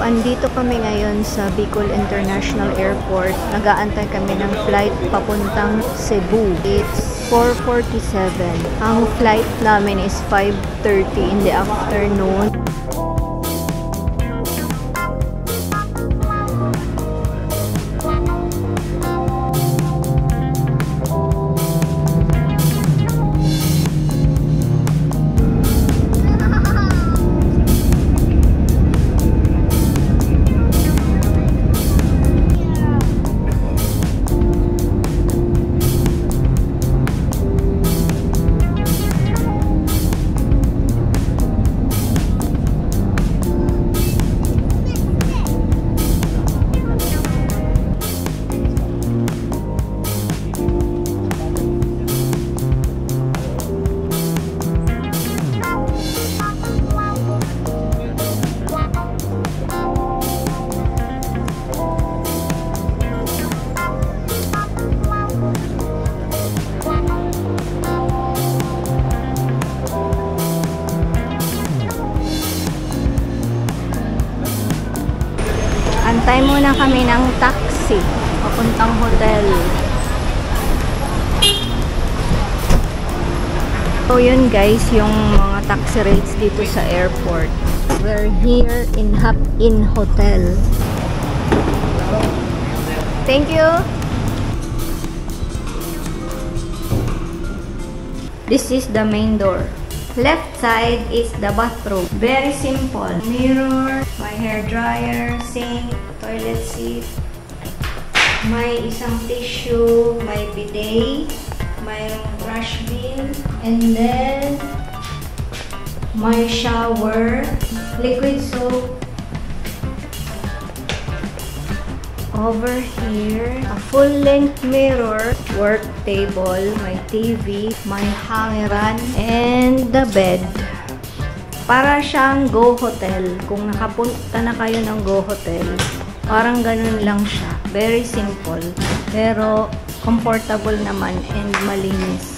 Andito kami ngayon sa Bicol International Airport. Nag-aantay kami ng flight papuntang Cebu. It's 4:47. Ang flight namin is 5:30 in the afternoon. Antay muna kami ng taxi papuntang hotel. So yun guys, yung mga taxi rates dito sa airport. We're here in Hop In Hotel. Thank you. This is the main door. Left side is the bathroom. Very simple. Mirror, my hair dryer, sink, toilet seat. May isang tissue, may bidet, mayroong trash bin, and then my shower, liquid soap. Over here, a full-length mirror, work table, my TV, my hangeran, and the bed. Para siyang Go Hotel. Kung nakapunta na kayo ng Go Hotel, parang ganun lang siya. Very simple, pero comfortable naman and malinis.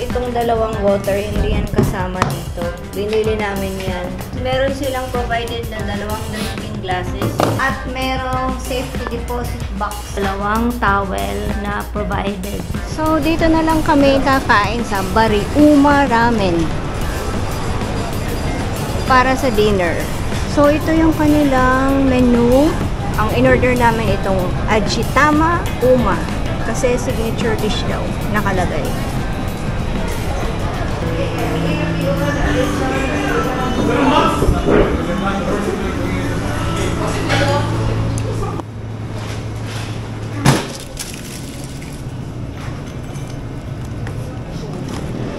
Itong dalawang water, hindi yan kasama dito. Binili namin yan. Meron silang provided na dalawang drinking glasses at merong safety deposit box. Dalawang towel na provided. So, dito na lang kami kakain sa Bariuma Ramen para sa dinner. So, ito yung kanilang menu. Ang in-order namin itong Ajitama Uma kasi signature dish daw nakalagay.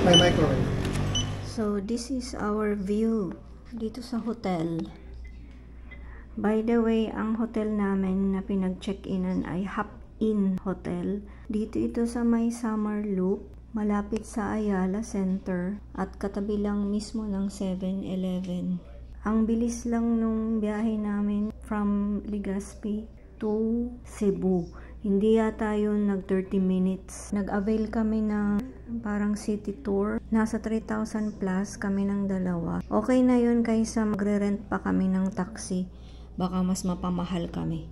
My microwave. So this is our view dito sa hotel. By the way, ang hotel namin na pinag-check-inan ay Hop In Hotel. Dito ito sa may Summer Loop, malapit sa Ayala Center at katabi lang mismo ng 7-Eleven. Ang bilis lang nung biyahe namin from Legazpi to Cebu. Hindi yata yun nag 30 minutes. Nag-avail kami ng parang city tour. Nasa 3,000 plus kami ng dalawa. Okay na yun kaysa magre-rent pa kami ng taxi. Baka mas mapamahal kami.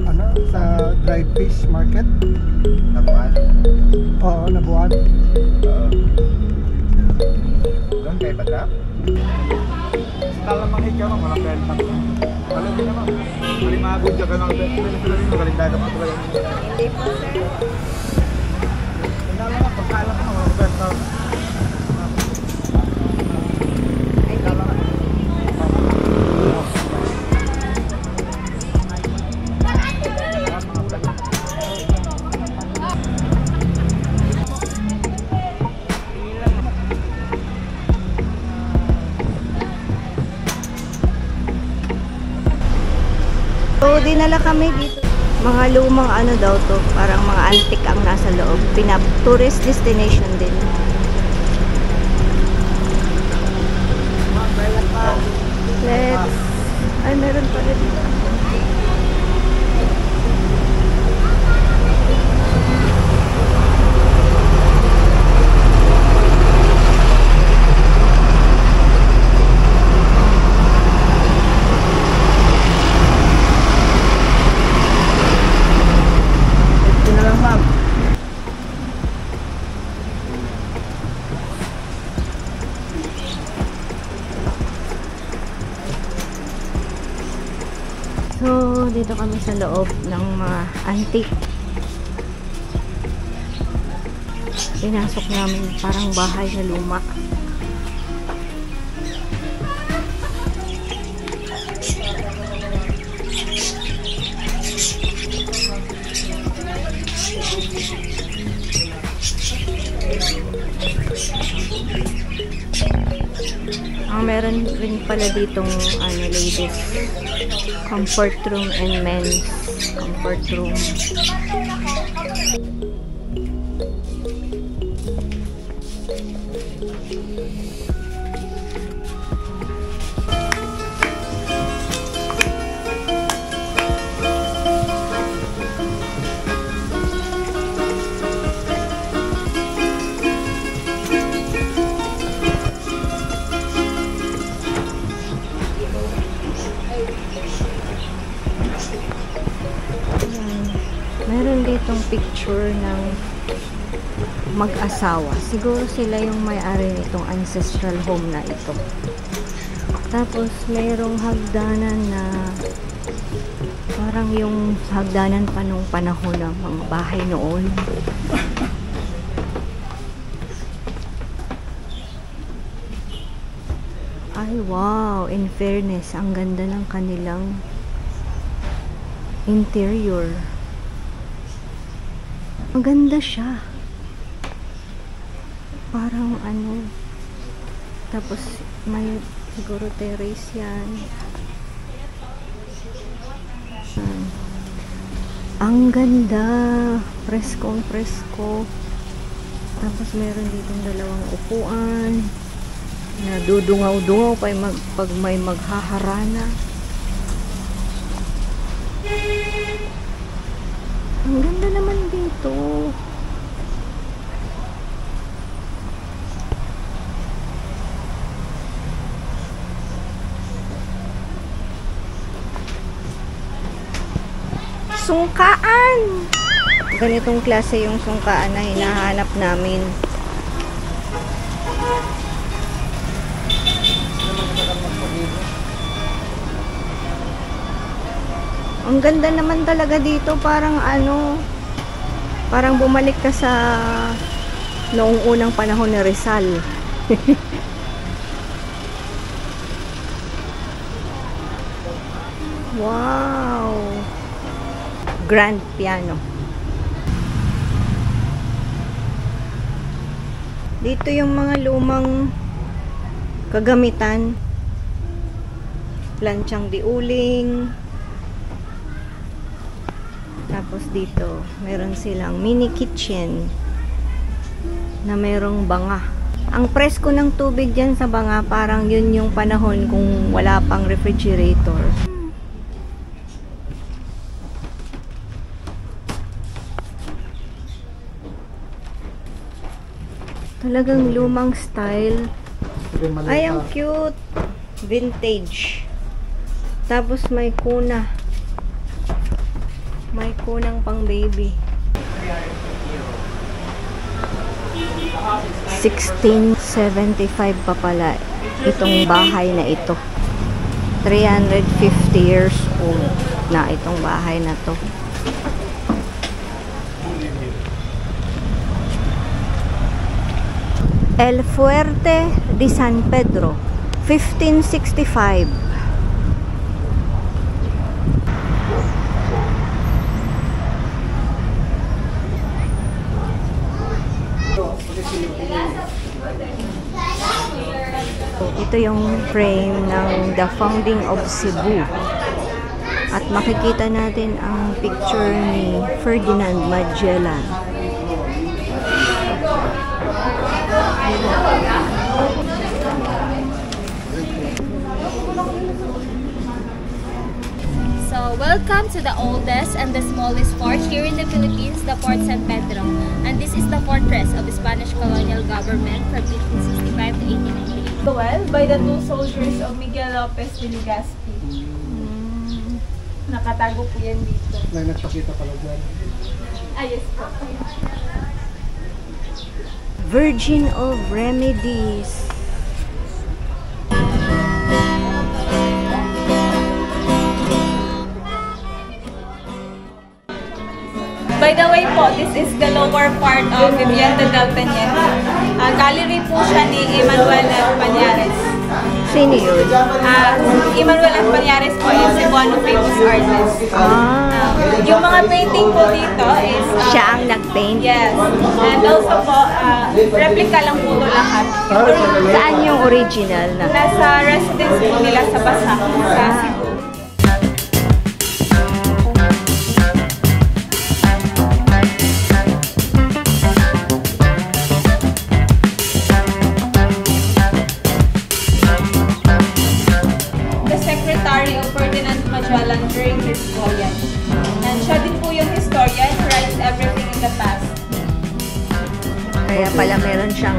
Ano? Sa dried fish market? Nabuan? Oo, Nabuan. Doon kayo Badrap? Setelah menghijaw mah malah kayak tak. Kalau ini mah beli mabuk jaga nol itu ini kali dagang atau kali ini. Kenal mah pekalan mah malah betul. So, dinala kami dito. Mga lumang ano daw to, parang mga antique ang nasa loob. Tourist destination din. Let's... Ay, meron pala dito. ma'am. So, dito kami sa loob ng mga antique. Pinasok namin parang bahay na luma. Meron rin pala ditong ladies comfort room and men's comfort room. Meron ditong picture ng mag-asawa. Siguro sila yung may-ari nitong ancestral home na ito. Tapos merong hagdanan na parang yung hagdanan pa nung panahon ng mga bahay noon. Ay wow, in fairness, ang ganda ng kanilang interior. Maganda siya. Parang tapos may siguro terrace yan. Ang ganda. Preskong presko. Tapos meron ditong dalawang upuan na dudungaw-dungaw pag may maghaharana. Ang ganda naman dito. Sungkaan! Ganitong klase yung sungkaan na hinahanap namin. Ang ganda naman talaga dito, parang parang bumalik ka sa noong unang panahon ni Rizal. Wow! Grand piano. Dito yung mga lumang kagamitan. Planchang diuling. Tapos dito, meron silang mini kitchen na merong banga. Ang presko ng tubig dyan sa banga, parang yun yung panahon kung wala pang refrigerator. Talagang lumang style. Ay, ang cute. Vintage. Tapos may kuna. May kunang pang baby. 1675 pa pala itong bahay na ito. 350 years old na itong bahay na to. El Fuerte de San Pedro, 1565. Ito yung frame ng The Founding of Cebu. At makikita natin ang picture ni Ferdinand Magellan. So, welcome to the oldest and the smallest fort here in the Philippines, the Fort San Pedro. And this is the fortress of the Spanish colonial government from 1865 to 1898. Well, by the two soldiers of Miguel Lopez de Legazpi. Nakatago po yan dito. May nagpakita pala dyan. Yes po. Virgin of Remedies. By the way po, this is the lower part of Vivienda del Peñero. Gallery po siya ni Emmanuel F. Pañares. Sino yun? Emmanuel F. Pañares po is one of famous artists. Yung mga painting po dito is... Siya ang nag-paint? Yes. And also po, replica lang po ito lahat. Saan yung original na? Nasa residence po nila sa Basak, sa Cebu. During his voyage. And siya din po yung historian who writes everything in the past. Kaya pala meron siyang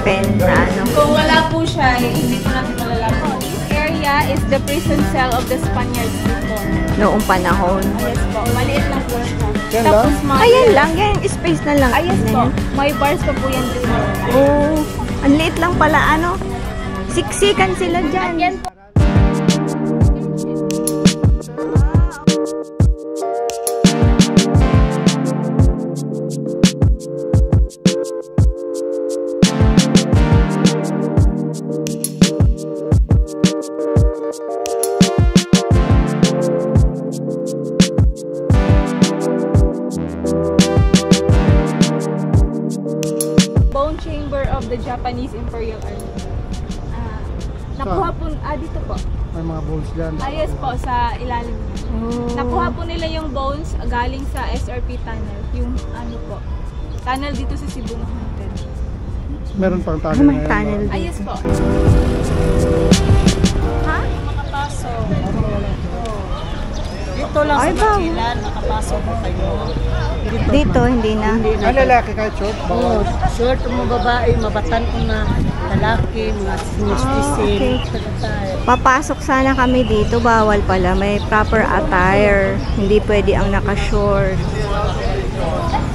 pen na ano. Kung wala po siya, hindi po natin malalaman. This area is the prison cell of the Spaniards before. Noong panahon. Yes po, maliit lang po siya. Yan Tapos lang? Ayan lang, yan space na lang. Yes po, may bars pa po yan dito. Oh, ang liit lang pala ano. Siksikan sila dyan. Yan po. Bone chamber of the Japanese Imperial Army. Nakuha po, dito po. May mga balls dyan. Yes po, sa ilalim niya. Nakuha po nila yung bones galing sa SRP tunnel. Yung ano po, tunnel dito sa Cebu na haunted. Meron pang tunnel May na yan, tunnel no? Yes po. Ha? Makapasok. Dito lang Ay, sa Machilan, nakapasok mo kayo. Dito, hindi na. Ang lalaki kahit short, Oo, bawal. short mo babae, mabatan ko na lalaki, mga senior okay. citizen. Papasok sana kami dito, bawal pala. May proper attire. Hindi pwede ang naka-short.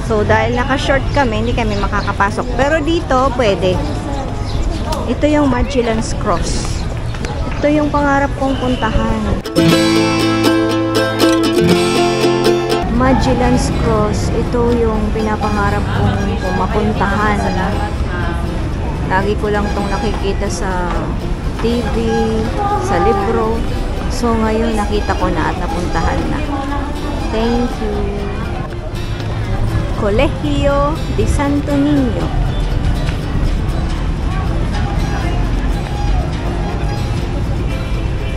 So, dahil naka-short kami, hindi kami makakapasok. Pero dito, pwede. Ito yung Magellan's Cross. Ito yung pangarap kong puntahan. Magellan's Cross, ito yung pinapangarap kong mapuntahan. Lagi ko lang itong nakikita sa TV, sa libro. So ngayon nakita ko na at napuntahan na. Thank you. Colegio de Santo Niño.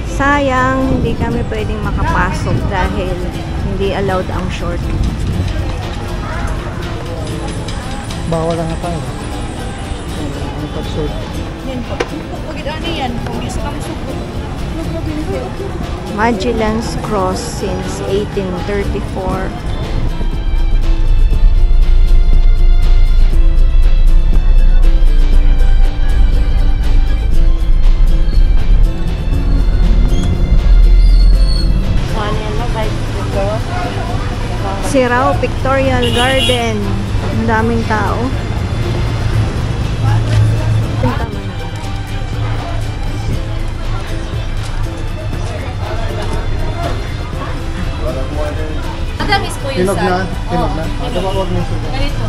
Sayang, hindi kami pwedeng makapasok dahil hindi allowed ang short. Bawal lang na tayo. Ang pag-short. Magellan's Cross since 1834. Sirao Pictorial Garden. Ang daming tao. Madamis po yung Tinog na, sag. tinog na. Wag mo siya. Ganito.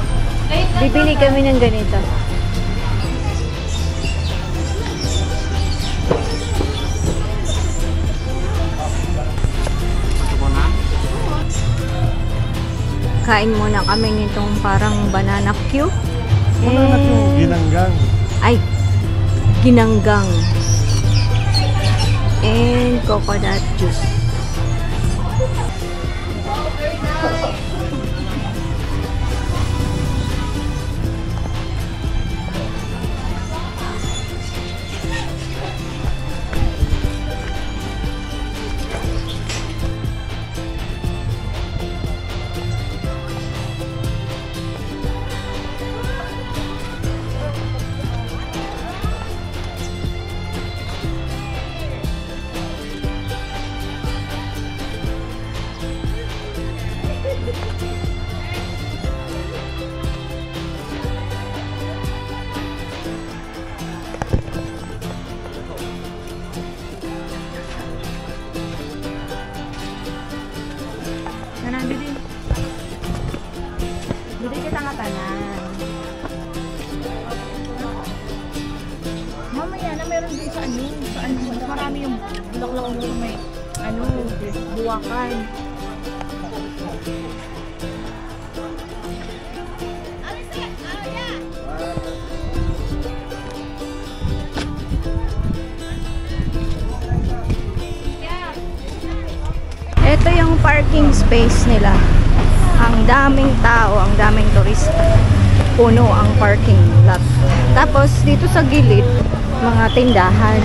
Kahit na Bibili kami ng ganito. Kain muna kami nitong parang banana cue. Banana cue. Ginanggang. Ay, ginanggang. And coconut juice. marami yung bulaklak ng may buwakan. Ito yung parking space nila. Ang daming tao, ang daming turista. Puno ang parking lot. Tapos dito sa gilid, mga tindahan.